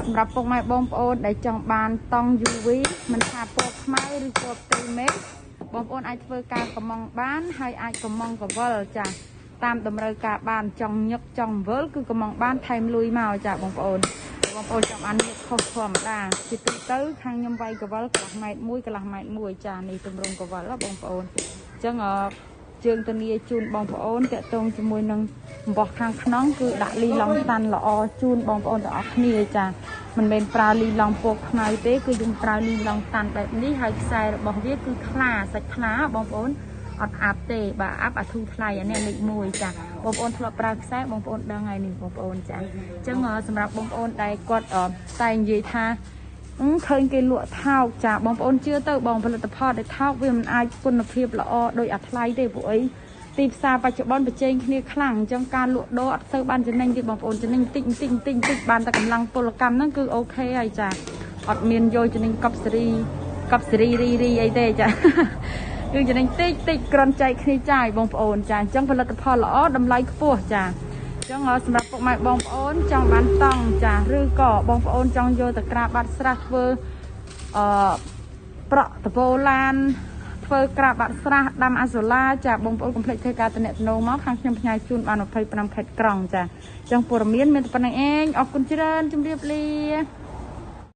សម្រាប់ពុកម៉ែបងប្អូនដែលចង់បានតង់ UV មិនថាពណ៌ខ្មៅឬពណ៌ផ្ទៃមេឃបងប្អូនអាចធ្វើការកំងបានហើយអាចកំងកវលចាតាមតម្រូវការបានចង់ញឹកចង់វល់គឺកំងបានថែមលុយមកចាបងប្អូនចង់បានញឹកខុសធម្មតាជាទូទៅខាងខ្ញុំវាយកវលកន្លះម៉ែត្រ1កន្លះម៉ែត្រ1ចានេះទម្រង់កវលបងប្អូនអញ្ចឹងជើងធានាជូនបងប្អូនតាក់ទងជាមួយនឹងអំបោះខាងក្នុងគឺដាក់លីឡុងតាន់ល្អជូនបងប្អូនទាំងអស់គ្នាចាមិនមែនប្រើលីឡុងពណ៌ខ្មៅទេគឺយើងប្រើលីឡុងតាន់បែបនេះហើយខ្សែរបស់វាគឺខ្លាសាច់ខ្លាបងប្អូនអត់អាប់ទេបាទអាប់អាធូថ្លៃអានេះលេខ1ចាបងប្អូនធ្លាប់ប្រើខ្សែបងប្អូនដឹងហើយនេះបងប្អូនចាអញ្ចឹងសម្រាប់បងប្អូនដែលគាត់តែនិយាយថាឃើញគេលក់ថោកចាបងប្អូនជឿទៅបងផលិតផលដែលថោកវាមិនអាចគុណភាពល្អដោយអាថ្លៃទេពួកអីទីផ្សារបច្ចុប្បន្នប្រជែងគ្នាខ្លាំងអញ្ចឹងការលក់ដូរអត់ទៅបានចំណេញទេបងប្អូនចំណេញតិចបានតែកម្លាំងពលកម្មហ្នឹងគឺអូខេហើយចាអត់មានយកចំណេញកប់សេរីរីអីទេចាគឺចំណេញតិចគ្រាន់ចែកគ្នាចាយបងប្អូនចាអញ្ចឹងផលិតផលល្អតម្លៃខ្ពស់ចាអញ្ចឹងសម្រាប់ពុកម៉ែបងប្អូនចង់បានតង់ចាឬក៏បងប្អូនចង់យកទៅក្រាបបាត់ស្រះធ្វើប្រក់តពោឡានធ្វើក្រាបបាត់ស្រះដាំអាសូឡាចាបងប្អូនកុំភ្លេចធ្វើការតំណែងមកខាងខ្ញុំផ្ញើជូនបាន25ខេត្តក្រុងចាអញ្ចឹងព័ត៌មានមានតែប៉ុណ្្នឹងឯងអរគុណច្រើនជម្រាបលា